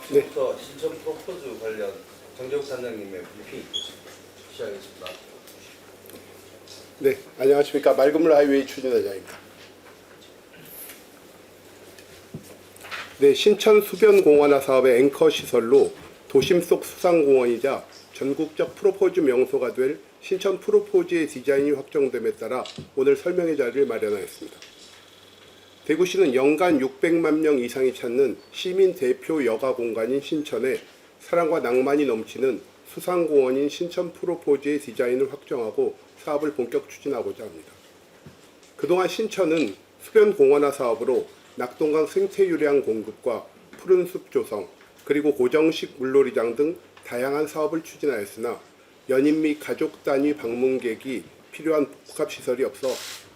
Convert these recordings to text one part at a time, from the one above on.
지금부터 신청 프로포즈 관련 정재욱 단장님의 브리핑이 있겠습니다. 시작하겠습니다. 네, 안녕하십니까. 맑은물 하이웨이 추진회장입니다. 네, 신천 수변공원화 사업의 앵커 시설로 도심 속 수상공원이자 전국적 프로포즈 명소가 될 신천 프로포즈의 디자인이 확정됨에 따라 오늘 설명회 자리를 마련하였습니다. 대구시는 연간 600만 명 이상이 찾는 시민 대표 여가 공간인 신천에 사랑과 낭만이 넘치는 수상공원인 신천 프로포즈의 디자인을 확정하고 사업을 본격 추진하고자 합니다. 그동안 신천은 수변공원화 사업으로 낙동강 생태유량 공급과 푸른숲 조성, 그리고 고정식 물놀이장 등 다양한 사업을 추진하였으나 연인 및 가족 단위 방문객이 필요한 복합시설이 없어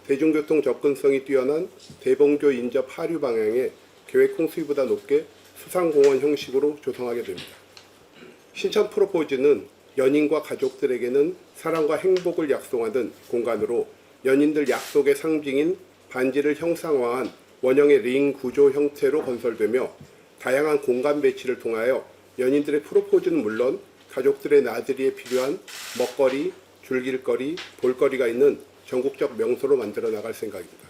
대중교통 접근성이 뛰어난 대봉교 인접 하류 방향의 계획 홍수위보다 높게 수상공원 형식으로 조성하게 됩니다. 신천 프로포즈는 연인과 가족들에게는 사랑과 행복을 약속하는 공간으로 연인들 약속의 상징인 반지를 형상화한 원형의 링 구조 형태로 건설되며 다양한 공간 배치를 통하여 연인들의 프로포즈는 물론 가족들의 나들이에 필요한 먹거리, 줄길거리, 볼거리가 있는 전국적 명소로 만들어 나갈 생각입니다.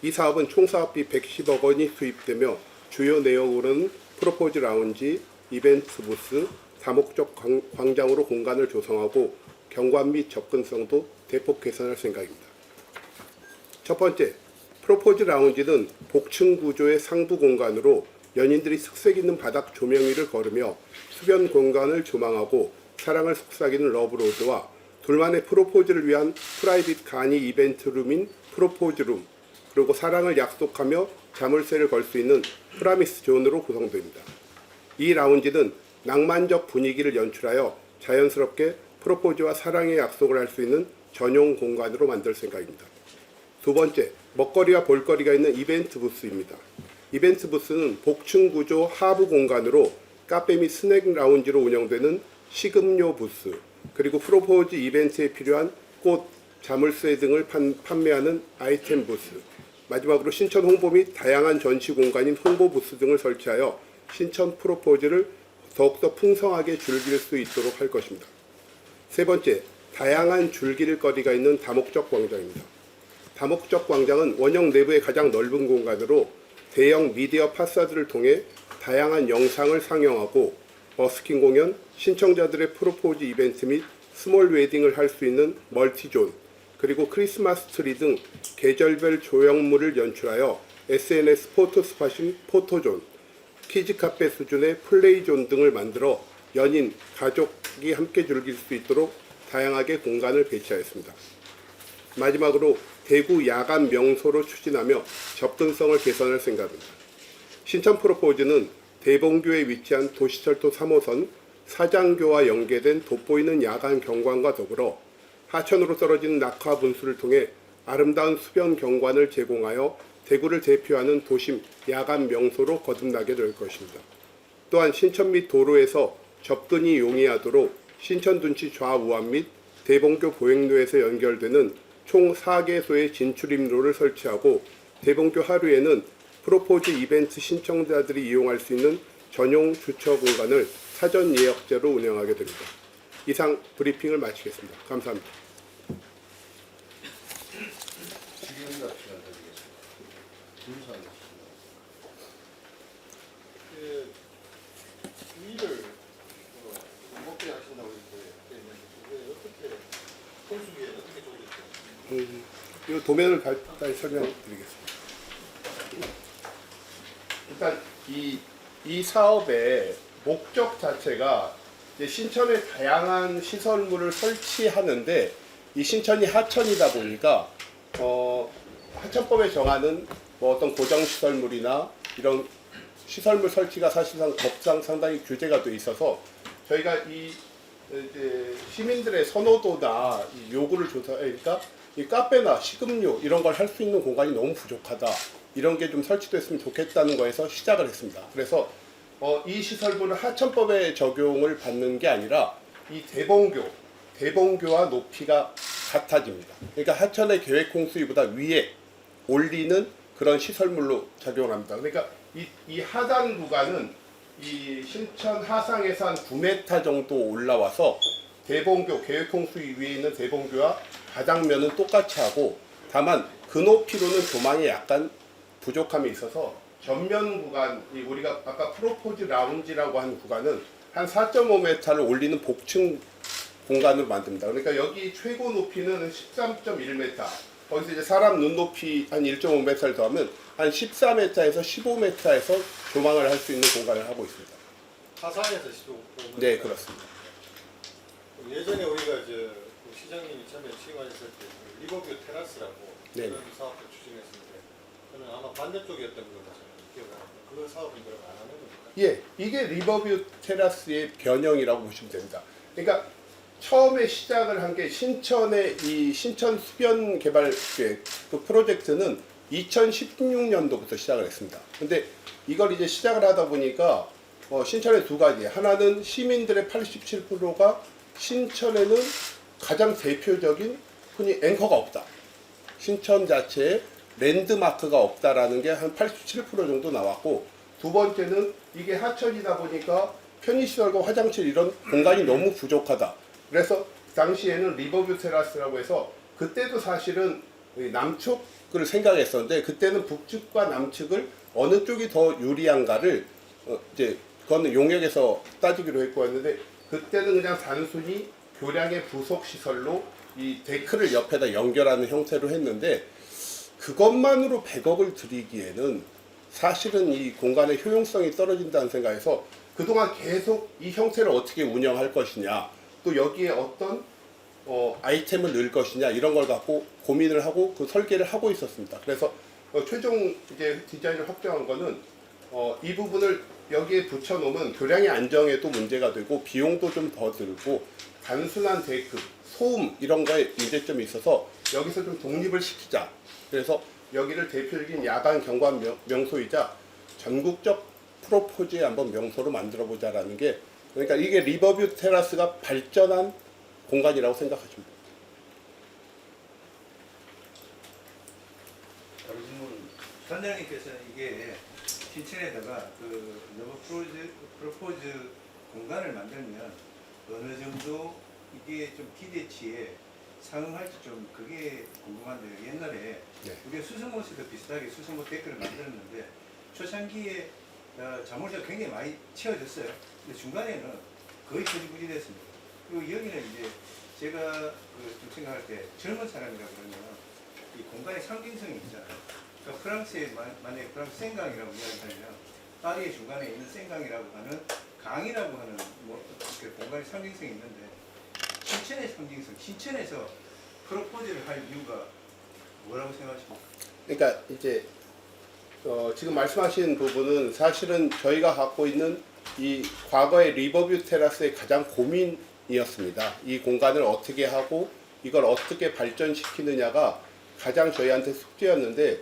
이 사업은 총 사업비 110억 원이 투입되며 주요 내역으로는 프로포즈 라운지, 이벤트 부스, 다목적 광장으로 공간을 조성하고 경관 및 접근성도 대폭 개선할 생각입니다. 첫 번째, 프로포즈 라운지는 복층 구조의 상부 공간으로 연인들이 특색 있는 바닥 조명 위를 걸으며 수변 공간을 조망하고 사랑을 속삭이는 러브로드와 둘만의 프로포즈를 위한 프라이빗 간이 이벤트룸인 프로포즈룸, 그리고 사랑을 약속하며 자물쇠를 걸 수 있는 프라미스 존으로 구성됩니다. 이 라운지는 낭만적 분위기를 연출하여 자연스럽게 프로포즈와 사랑의 약속을 할 수 있는 전용 공간으로 만들 생각입니다. 두 번째, 먹거리와 볼거리가 있는 이벤트 부스입니다. 이벤트 부스는 복층 구조 하부 공간으로 카페 및 스낵 라운지로 운영되는 식음료 부스, 그리고 프로포즈 이벤트에 필요한 꽃, 자물쇠 등을 판매하는 아이템 부스, 마지막으로 신천 홍보 및 다양한 전시 공간인 홍보 부스 등을 설치하여 신천 프로포즈를 더욱더 풍성하게 즐길 수 있도록 할 것입니다. 세 번째, 다양한 즐길거리가 있는 다목적 광장입니다. 다목적 광장은 원형 내부의 가장 넓은 공간으로 대형 미디어 파사드를 통해 다양한 영상을 상영하고 버스킹 공연, 신청자들의 프로포즈 이벤트 및 스몰 웨딩을 할 수 있는 멀티존, 그리고 크리스마스 트리 등 계절별 조형물을 연출하여 SNS 포토 스팟인 포토존, 키즈 카페 수준의 플레이존 등을 만들어 연인, 가족이 함께 즐길 수 있도록 다양하게 공간을 배치하였습니다. 마지막으로 대구 야간 명소로 추진하며 접근성을 개선할 생각입니다. 신천 프로포즈는 대봉교에 위치한 도시철도 3호선 사장교와 연계된 돋보이는 야간 경관과 더불어 하천으로 떨어지는 낙하 분수를 통해 아름다운 수변 경관을 제공하여 대구를 대표하는 도심 야간 명소로 거듭나게 될 것입니다. 또한 신천 및 도로에서 접근이 용이하도록 신천 둔치 좌우암 및 대봉교 보행로에서 연결되는 총 4개소의 진출입로를 설치하고 대봉교 하류에는 프로포즈 이벤트 신청자들이 이용할 수 있는 전용 주차 공간을 사전 예약제로 운영하게 됩니다. 이상 브리핑을 마치겠습니다. 감사합니다. 질의응답 시간 드리겠습니다. 김수환 씨. 일을 무겁게 하신다고 했는데 어떻게 홍수기에 어떻게 조리했죠? 이 도면을 간단히 설명드리겠습니다. 일단 이 사업의 목적 자체가 이제 신천에 다양한 시설물을 설치하는데 이 신천이 하천이다 보니까 하천법에 정하는 뭐 어떤 고정 시설물이나 이런 시설물 설치가 사실상 법상 상당히 규제가 돼 있어서 저희가 이 이제 시민들의 선호도나 이 요구를 조사하니까 이 카페나 식음료 이런 걸 할 수 있는 공간이 너무 부족하다. 이런 게 좀 설치됐으면 좋겠다는 거에서 시작을 했습니다. 그래서 이 시설물은 하천법에 적용을 받는 게 아니라 이 대봉교와 높이가 같아집니다. 그러니까 하천의 계획 홍수위보다 위에 올리는 그런 시설물로 작용을 합니다. 그러니까 이 하단 구간은 이 신천 하상에서 한 9m 정도 올라와서 대봉교 계획홍수 위에 있는 대봉교와 바닥면은 똑같이 하고 다만 그 높이로는 조망에 약간 부족함이 있어서 전면 구간, 이 우리가 아까 프로포즈 라운지라고 한 구간은 한 4.5m를 올리는 복층 공간으로 만듭니다. 그러니까 여기 최고 높이는 13.1m. 거기서 이제 사람 눈높이 한 1.5m를 더하면 한 14m에서 15m에서 조망을 할 수 있는 공간을 하고 있습니다. 하산에서 시도. 네, 그렇습니다. 예전에 우리가 그 시장님이 처음에 취임하셨을 때 리버뷰 테라스라고 네. 그런 사업을 추진했었는데 그는 아마 반대쪽이었던 걸로 기억합니다. 그 사업은 그럼 안 하는 겁니까? 예, 이게 리버뷰 테라스의 변형이라고 보시면 됩니다. 그러니까 처음에 시작을 한 게 신천의 이 신천 수변 개발 계획 그 프로젝트는 2016년도부터 시작을 했습니다. 근데 이걸 이제 시작을 하다 보니까 신천에 두 가지. 하나는 시민들의 87%가 신천에는 가장 대표적인 흔히 앵커가 없다. 신천 자체에 랜드마크가 없다라는 게 한 87% 정도 나왔고, 두 번째는 이게 하천이다 보니까 편의시설과 화장실 이런 공간이 너무 부족하다. 그래서 당시에는 리버뷰 테라스라고 해서 그때도 사실은 남측을 생각했었는데 그때는 북측과 남측을 어느 쪽이 더 유리한가를 이제 그거는 용역에서 따지기로 했고 했는데 그때는 그냥 단순히 교량의 부속 시설로 이 데크를 옆에다 연결하는 형태로 했는데 그것만으로 100억을 들이기에는 사실은 이 공간의 효용성이 떨어진다는 생각에서 그동안 계속 이 형태를 어떻게 운영할 것이냐 또 여기에 어떤 아이템을 넣을 것이냐 이런 걸 갖고 고민을 하고 그 설계를 하고 있었습니다. 그래서 최종 이제 디자인을 확정한 거는 이 부분을 여기에 붙여놓으면 교량의 안정에도 문제가 되고 비용도 좀 더 들고 단순한 데크, 소음 이런 거에 문제점이 있어서 여기서 좀 독립을 시키자. 그래서 여기를 대표적인 야간 경관 명소이자 전국적 프로포즈의 한번 명소로 만들어보자라는 게 그러니까 이게 리버뷰 테라스가 발전한 공간이라고 생각하시면 됩니다. 다른 질문. 선장님께서는 이게 신천에다가 그 너무 프로포즈 공간을 만들면 어느 정도 이게 좀 기대치에 상응할지 좀 그게 궁금한데요. 옛날에 네. 우리가 수성못에도 비슷하게 수성못 데크를 만들었는데 초창기에 자물쇠가 굉장히 많이 채워졌어요. 근데 중간에는 거의 흐지부지 됐습니다. 그리고 여기는 이제 제가 좀 생각할 때 젊은 사람이라 그러면 이 공간의 상징성이 있잖아요. 그러니까 프랑스에 만약에 프랑스 생강이라고 이야기하면 파리의 중간에 있는 생강이라고 하는 강이라고 하는 그 공간의 상징성이 있는데 신천의 상징성, 신천에서 프로포즈를 할 이유가 뭐라고 생각하십니까? 그러니까 이제 지금 말씀하신 부분은 사실은 저희가 갖고 있는 이 과거의 리버뷰 테라스의 가장 고민이었습니다. 이 공간을 어떻게 하고 이걸 어떻게 발전시키느냐가 가장 저희한테 숙제였는데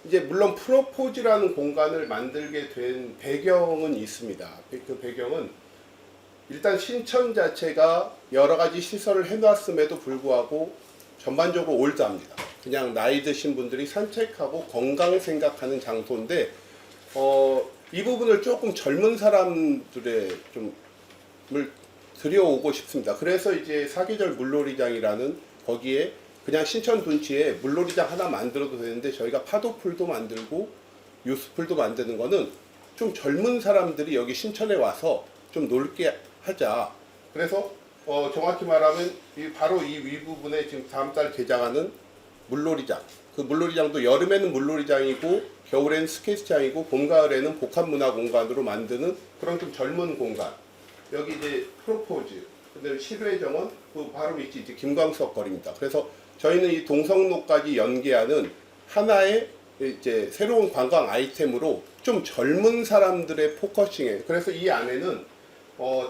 이제 물론 프로포즈라는 공간을 만들게 된 배경은 있습니다. 그 배경은 일단 신천 자체가 여러 가지 시설을 해놨음에도 불구하고 전반적으로 올드합니다. 그냥 나이 드신 분들이 산책하고 건강을 생각하는 장소인데 이 부분을 조금 젊은 사람들의 좀을 들여오고 싶습니다. 그래서 이제 사계절 물놀이장이라는 거기에 그냥 신천 둔치에 물놀이장 하나 만들어도 되는데 저희가 파도풀도 만들고 유스풀도 만드는 거는 좀 젊은 사람들이 여기 신천에 와서 좀 놀게 하자. 그래서 정확히 말하면 바로 이 윗부분에 지금 다음 달 개장하는 물놀이장. 그 물놀이장도 여름에는 물놀이장이고 겨울에는 스케이트장이고 봄, 가을에는 복합문화공간으로 만드는 그런 좀 젊은 공간. 여기 이제 프로포즈. 근데 실외정원 그 바로 밑이 이제 김광석 거리입니다. 그래서 저희는 이 동성로까지 연계하는 하나의 이제 새로운 관광 아이템으로 좀 젊은 사람들의 포커싱에 그래서 이 안에는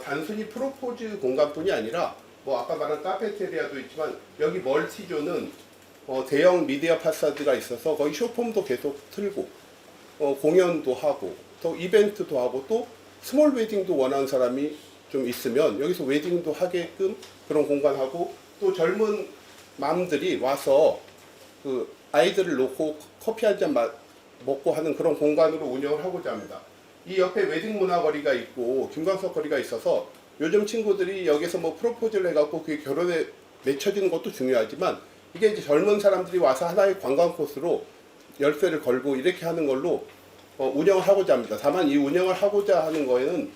단순히 프로포즈 공간뿐이 아니라 아까 말한 카페테리아도 있지만 여기 멀티존은 대형 미디어 파사드가 있어서 거기 쇼폼도 계속 틀고 공연도 하고 또 이벤트도 하고 또 스몰 웨딩도 원하는 사람이 좀 있으면 여기서 웨딩도 하게끔 그런 공간하고 또 젊은 맘들이 와서 그 아이들을 놓고 커피 한 잔 먹고 하는 그런 공간으로 운영을 하고자 합니다. 이 옆에 웨딩 문화거리가 있고 김광석 거리가 있어서 요즘 친구들이 여기서 뭐 프로포즈를 해갖고 그게 결혼에 맺혀지는 것도 중요하지만 이게 이제 젊은 사람들이 와서 하나의 관광 코스로 열쇠를 걸고 이렇게 하는 걸로 운영을 하고자 합니다. 다만 이 운영을 하고자 하는 거에는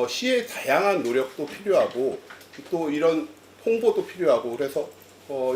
시의 다양한 노력도 필요하고 또 이런 홍보도 필요하고 그래서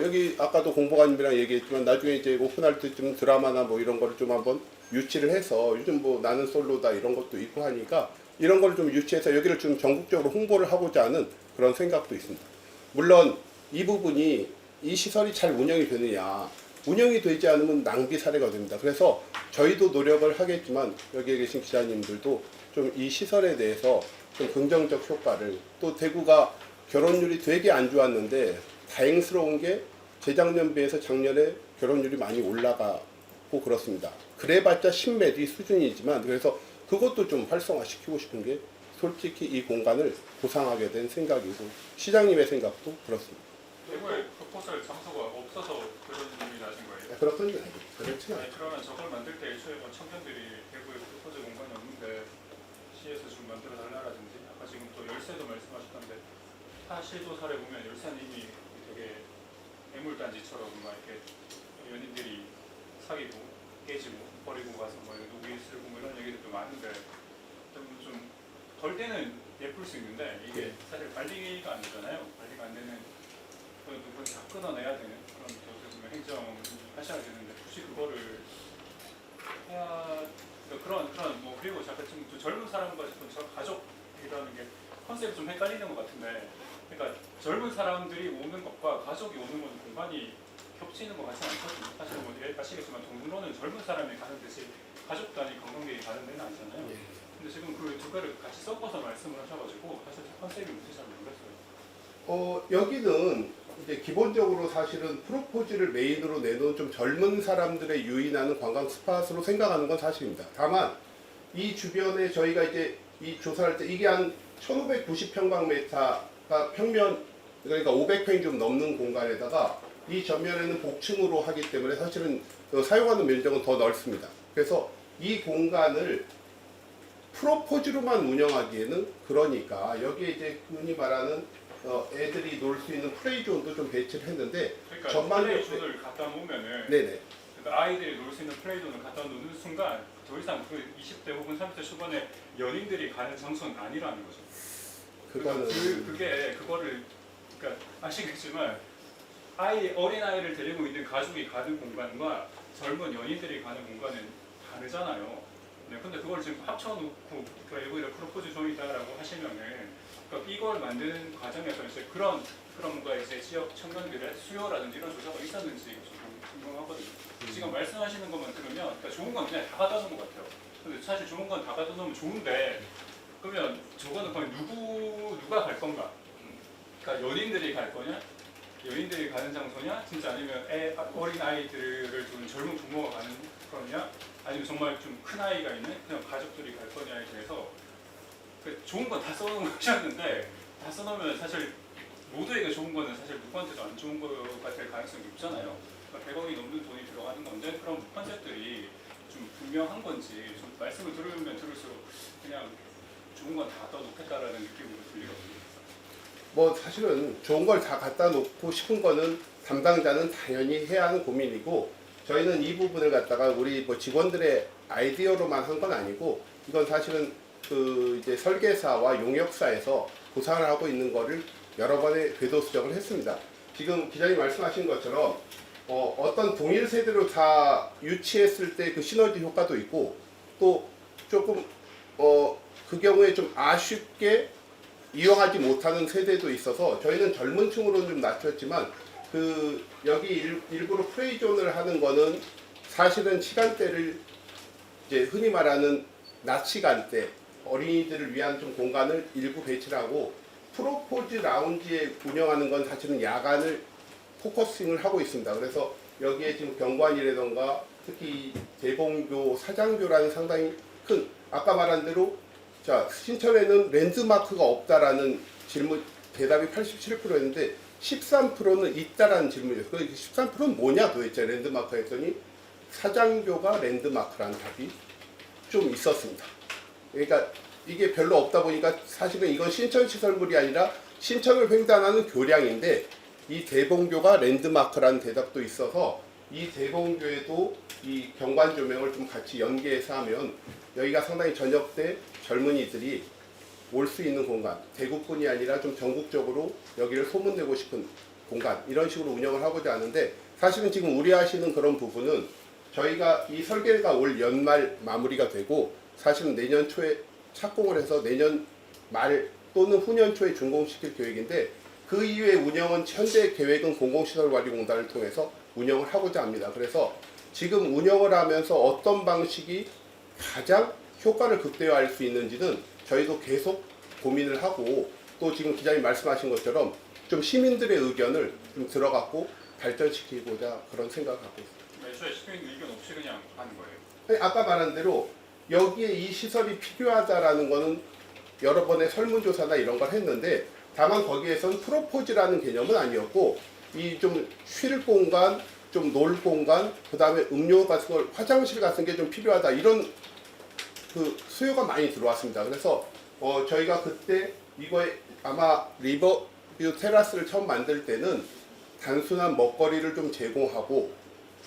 여기 아까도 공보관님이랑 얘기했지만 나중에 이제 오픈할 때쯤 드라마나 뭐 이런 거를 좀 한번 유치를 해서 요즘 뭐 나는 솔로다 이런 것도 있고 하니까 이런 걸 좀 유치해서 여기를 좀 전국적으로 홍보를 하고자 하는 그런 생각도 있습니다. 물론 이 부분이 이 시설이 잘 운영이 되느냐 운영이 되지 않으면 낭비 사례가 됩니다. 그래서 저희도 노력을 하겠지만 여기에 계신 기자님들도 좀 이 시설에 대해서 좀 긍정적 효과를 또 대구가 결혼율이 되게 안 좋았는데 다행스러운 게 재작년 비해서 작년에 결혼율이 많이 올라가고 그렇습니다. 그래봤자 10매디 수준이지만 그래서 그것도 좀 활성화시키고 싶은 게 솔직히 이 공간을 보상하게 된 생각이고 시장님의 생각도 그렇습니다. 대구에 프로포설 장소가 없어서 그런 일이 나신 거예요? 그렇군요. 그렇진 않아요. 아니, 그러면 저걸 만들 때 애초에 뭐 청년들이 대구에 프로포즈 공간이 없는데 시에서 좀 만들어 달라라든지 아까 지금 또 열쇠도 말씀하셨던데 타 시도 사례 보면 열쇠는 이미 되게 애물단지처럼 막 이렇게 연인들이 사귀고 깨지고 버리고 가서 뭐 누구 쓰고 뭐 이런 얘기들도 많은데 좀 덜 때는 예쁠 수 있는데 이게 사실 관리가 안 되잖아요. 관리가 안 되는 그건 다 끊어내야 되는 그런 어떻게 보면 행정을 하셔야 되는데 굳이 그거를 해야 그런 뭐 그리고 잠깐 좀 젊은 사람과 저 가족이라는 게 컨셉이 좀 헷갈리는 것 같은데 그러니까 젊은 사람들이 오는 것과 가족이 오는 건 공간이 겹치는 것 같지는 않거든요. 사실 뭐 아시겠지만 동물원은 젊은 사람이 가는 듯이 가족 단위 관광객이 가는 데는 아니잖아요. 근데 지금 그 두 개를 같이 섞어서 말씀을 하셔가지고 사실 컨셉이 뭔지 잘 모르겠어요. 여기는 이제 기본적으로 사실은 프로포즈를 메인으로 내놓은 좀 젊은 사람들의 유인하는 관광 스팟으로 생각하는 건 사실입니다. 다만 이 주변에 저희가 이제 이 조사할 때 이게 한 1590평방미터가 평면 그러니까 500평이 좀 넘는 공간에다가 이 전면에는 복층으로 하기 때문에 사실은 사용하는 면적은 더 넓습니다. 그래서 이 공간을 프로포즈로만 운영하기에는 그러니까 여기에 이제 흔히 말하는 애들이 놀 수 있는 플레이존도 좀 배치를 했는데 그러니까 플레이존을 갖다 놓으면은 네네. 그러니까 아이들이 놀 수 있는 플레이존을 갖다 놓는 순간 더 이상 그 20대 혹은 30대 초반에 연인들이 가는 장소는 아니라는 거죠. 그거는 그거를 그러니까 아시겠지만 어린 아이를 데리고 있는 가족이 가는 공간과 젊은 연인들이 가는 공간은 다르잖아요. 네, 근데 그걸 지금 합쳐놓고 오히려 프로포즈 존이다라고 하시면은 그러니까 이걸 만드는 과정에서 이제 그런 뭔가 이제 지역 청년들의 수요라든지 이런 조사가 있었는지 좀 궁금하거든요. 지금 말씀하시는 것만 들으면 그러니까 좋은 건 그냥 다 갖다 놓은 것 같아요. 근데 사실 좋은 건 다 갖다 놓으면 좋은데 그러면 저거는 과연 누가 갈 건가? 그러니까 연인들이 갈 거냐? 연인들이 가는 장소냐? 진짜 아니면 어린 아이들을 두는 젊은 부모가 가는 거냐? 아니면 정말 좀 큰 아이가 있는 그냥 가족들이 갈 거냐에 대해서 좋은 건 다 써놓은 것이었는데 다 써놓으면 사실 모두에게 좋은 거는 사실 누구한테도 안 좋은 거가 될 가능성이 높잖아요. 그러니까 100억이 넘는 돈이 들어가는 건데 그런 컨셉들이 좀 분명한 건지 좀 말씀을 들으면 들을수록 그냥 좋은 건 다 갖다 놓겠다라는 느낌으로 들리거든요. 뭐 사실은 좋은 걸 다 갖다 놓고 싶은 거는 담당자는 당연히 해야 하는 고민이고 저희는 이 부분을 갖다가 우리 뭐 직원들의 아이디어로만 한 건 아니고 이건 사실은 그 이제 설계사와 용역사에서 구상을 하고 있는 거를 여러 번의 궤도 수정을 했습니다. 지금 기자님 말씀하신 것처럼 어떤 동일 세대로 다 유치했을 때 그 시너지 효과도 있고 또 조금 그 경우에 좀 아쉽게 이용하지 못하는 세대도 있어서 저희는 젊은 층으로는 좀 낮췄지만 그 여기 일부러 프레이존을 하는 거는 사실은 시간대를 이제 흔히 말하는 낮 시간대 어린이들을 위한 좀 공간을 일부 배치를 하고 프로포즈 라운지에 운영하는 건 사실은 야간을 포커싱을 하고 있습니다. 그래서 여기에 지금 경관이라던가 특히 대봉교, 사장교라는 상당히 큰 아까 말한 대로 자 신천에는 랜드마크가 없다라는 질문 대답이 87%였는데 13%는 있다라는 질문이었어요. 그 13%는 뭐냐 도대체 랜드마크 했더니 사장교가 랜드마크라는 답이 좀 있었습니다. 그러니까 이게 별로 없다 보니까 사실은 이건 신천 시설물이 아니라 신천을 횡단하는 교량인데 이 대봉교가 랜드마크라는 대답도 있어서 이 대봉교에도 이 경관 조명을 좀 같이 연계해서 하면 여기가 상당히 저녁 때 젊은이들이 올 수 있는 공간, 대구뿐이 아니라 좀 전국적으로 여기를 소문내고 싶은 공간 이런 식으로 운영을 하고자 하는데 사실은 지금 우려하시는 그런 부분은 저희가 이 설계가 올 연말 마무리가 되고 사실은 내년 초에 착공을 해서 내년 말 또는 후년 초에 준공시킬 계획인데 그 이후에 운영은 현재 계획은 공공시설관리공단을 통해서 운영을 하고자 합니다. 그래서 지금 운영을 하면서 어떤 방식이 가장 효과를 극대화할 수 있는지는 저희도 계속 고민을 하고 또 지금 기자님 말씀하신 것처럼 좀 시민들의 의견을 좀 들어갖고 발전시키고자 그런 생각을 갖고 있습니다. 애초에 시민 의견 없이 그냥 하는 거예요. 아니, 아까 말한 대로 여기에 이 시설이 필요하다라는 거는 여러 번의 설문조사나 이런 걸 했는데 다만 거기에선 프로포즈라는 개념은 아니었고 이 좀 쉴 공간, 좀 놀 공간, 그 다음에 음료 같은 걸 화장실 같은 게 좀 필요하다 이런 그 수요가 많이 들어왔습니다. 그래서 저희가 그때 이거에 아마 리버뷰 테라스를 처음 만들 때는 단순한 먹거리를 좀 제공하고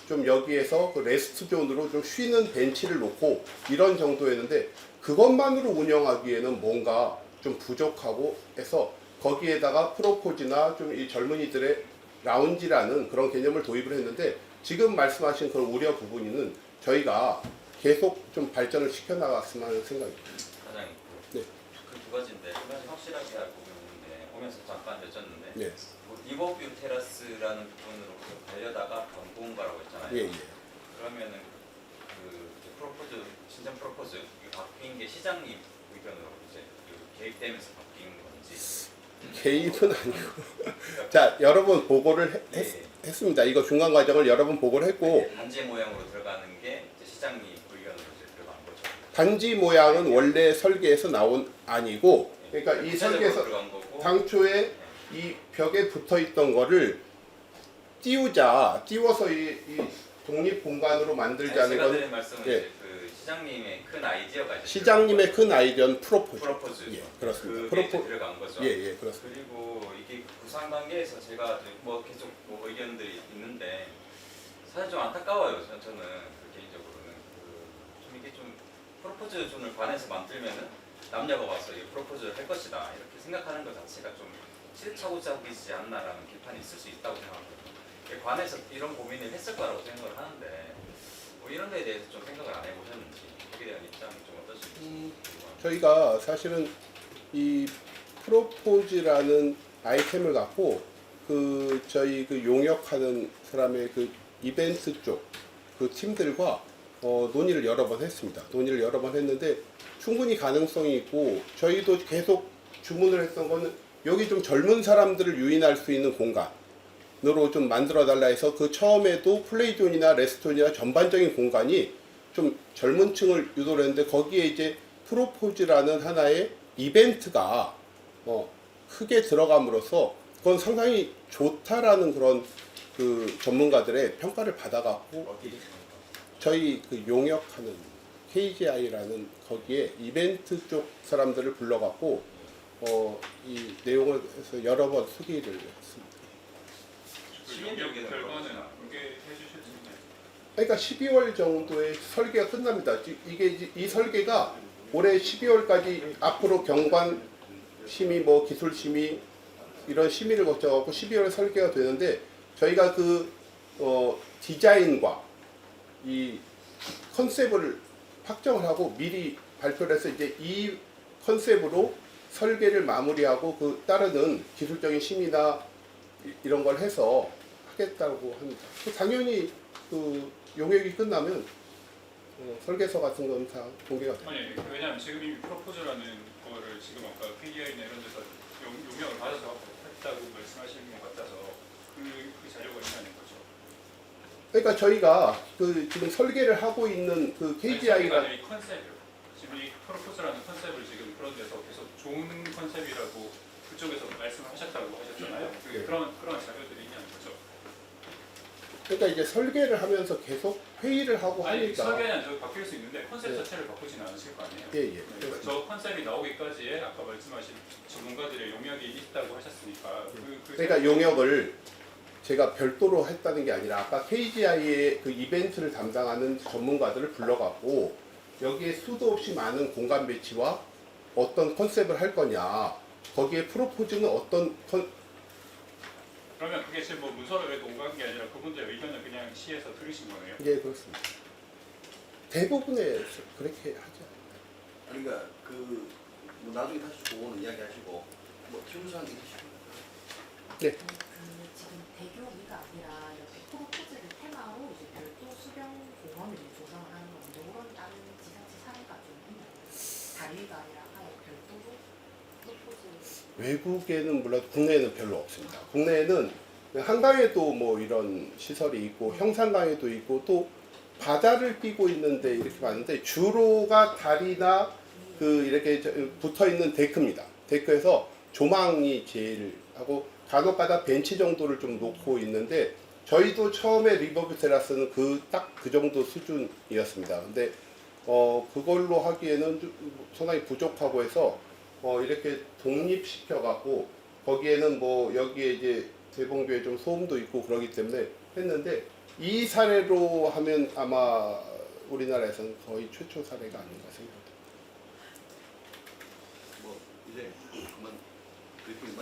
좀 여기에서 그 레스트 존으로 좀 쉬는 벤치를 놓고 이런 정도였는데 그것만으로 운영하기에는 뭔가 좀 부족하고 해서 거기에다가 프로포즈나 좀 이 젊은이들의 라운지라는 그런 개념을 도입을 했는데 지금 말씀하신 그런 우려 부분은 저희가 계속 좀 발전을 시켜나갔으면 하는 생각입니다. 사장님, 네. 그 두 가지인데 한 가지 확실하게 알고 있는데 오면서 잠깐 여쭸는데 네. 뭐 리버뷰 테라스라는 부분으로 가려다가 변공가라고 했잖아요. 예, 예. 그러면은 그 프로포즈 신장 프로포즈 이게 바뀐 게 시장님 의견으로 이제 그 개입되면서 바뀐 건지. 개입은 아니고 자 여러 번 보고를 했습니다. 이거 중간 과정을 여러 번 보고를 했고 단지 모양으로 들어가는 게 이제 시장님 의견으로 이제 들어간 거죠. 단지 모양은 원래 설계에서 나온 아니고 그러니까 이 구체적으로 설계에서 들어간 거고. 당초에 이 벽에 붙어 있던 거를 띄워서 이 독립 공간으로 만들자는 제가 건 드린 말씀은 예. 이제 그 시장님의 큰 아이디어가 이제 시장님의 큰 아이디어는 프로포즈. 프로포즈. 예, 그렇습니다. 그게 이제 들어간 거죠. 예, 예, 그렇습니다. 그리고 이게 구상 단계에서 제가 뭐 계속 뭐 의견들이 있는데 사실 좀 안타까워요. 저는 그 개인적으로는 좀 이게 좀 프로포즈 존을 관해서 만들면은 남녀가 와서 이 프로포즈를 할 것이다 이렇게 생각하는 것 자체가 좀 시대착오적이지 않나라는 비판이 있을 수 있다고 생각하거든요. 관해서 이런 고민을 했을 거라고 생각을 하는데 뭐 이런 데에 대해서 좀 생각을 안 해보셨는지 거기에 대한 입장이 좀 어떠신지. 저희가 사실은 이 프로포즈라는 아이템을 갖고 그 저희 그 용역하는 사람의 그 이벤트 쪽 그 팀들과 논의를 여러 번 했습니다. 논의를 여러 번 했는데 충분히 가능성이 있고 저희도 계속 주문을 했던 거는 여기 좀 젊은 사람들을 유인할 수 있는 공간으로 좀 만들어 달라 해서 그 처음에도 플레이존이나 레스토랑이나 전반적인 공간이 좀 젊은 층을 유도를 했는데 거기에 이제 프로포즈라는 하나의 이벤트가 크게 들어감으로써 그건 상당히 좋다라는 그런 그 전문가들의 평가를 받아갖고 저희 그 용역하는 KGI라는 거기에 이벤트 쪽 사람들을 불러갖고 이 내용을 해서 여러 번 수기를 했습니다. 시민적 결과는 공개해 주실 수 있나요? 그러니까 12월 정도에 설계가 끝납니다. 이게 이 설계가 올해 12월까지 앞으로 경관 심의, 뭐 기술 심의 이런 심의를 거쳐갖고 12월에 설계가 되는데 저희가 그 디자인과 이 컨셉을 확정을 하고 미리 발표를 해서 이제 이 컨셉으로 설계를 마무리하고 그 따르는 기술적인 심의나 이런 걸 해서 하겠다고 합니다. 당연히 그 용역이 끝나면 설계서 같은 건 다 공개가 됩니다. 아니 왜냐하면 지금 이미 프로포즈라는 거를 지금 아까 PDI나 이런 데서 용역을 받아서 했다고 말씀하시는 것 같아서 그 자료가 있다는 거죠. 그러니까 저희가 그 지금 설계를 하고 있는 그 KGI가 이 컨셉을 지금 이 프로포즈라는 컨셉을 지금 그런 데서 계속 좋은 컨셉이라고 그쪽에서 말씀을 하셨다고 하셨잖아요. 네. 그런 자료들이 있냐는 거죠. 그러니까 이제 설계를 하면서 계속 회의를 하고 아니 하니까. 설계는 저 바뀔 수 있는데 컨셉 네. 자체를 바꾸지는 않으실 거 아니에요. 예, 예. 네, 그러니까 저 컨셉이 나오기까지의 아까 말씀하신 전문가들의 용역이 있다고 하셨으니까 그러니까 용역을 제가 별도로 했다는 게 아니라 아까 KGI의 그 이벤트를 담당하는 전문가들을 불러갖고 여기에 수도 없이 많은 공간 배치와 어떤 컨셉을 할 거냐, 거기에 프로포즈는 어떤 그러면 그게 지금 뭐 문서를 왜 오간 게 아니라 그분들의 의견을 그냥 시에서 들으신 거네요. 예, 그렇습니다. 대부분의 그렇게 하죠. 아니 그러니까 뭐 나중에 다시 그거는 이야기하시고 뭐 질문사항 있으시고. 네. 지금 대교위가 아니라 이렇게 프로포즈를 테마로 이제 별도 수변 공원을 조성을 하는 건데 이런 다른 지자체 사례가 좀 있나요? 다리가 아니라 아예 별도로 프로포즈. 외국에는 몰라도 국내에는 별로 없습니다. 국내에는 한강에도 뭐 이런 시설이 있고 형산강에도 있고 또 바다를 끼고 있는데 이렇게 많은데 주로가 다리나 그 이렇게 붙어 있는 데크입니다. 데크에서 조망이 제일 하고 간혹가다 벤치 정도를 좀 놓고 있는데 저희도 처음에 리버브 테라스는 딱 그 정도 수준이었습니다. 근데 그걸로 하기에는 좀 상당히 부족하고 해서 이렇게 독립시켜 갖고 거기에는 뭐 여기에 이제 대봉교에 좀 소음도 있고 그러기 때문에 했는데 이 사례로 하면 아마 우리나라에서는 거의 최초 사례가 아닌가 생각합니다. 뭐 이제 그만 브리핑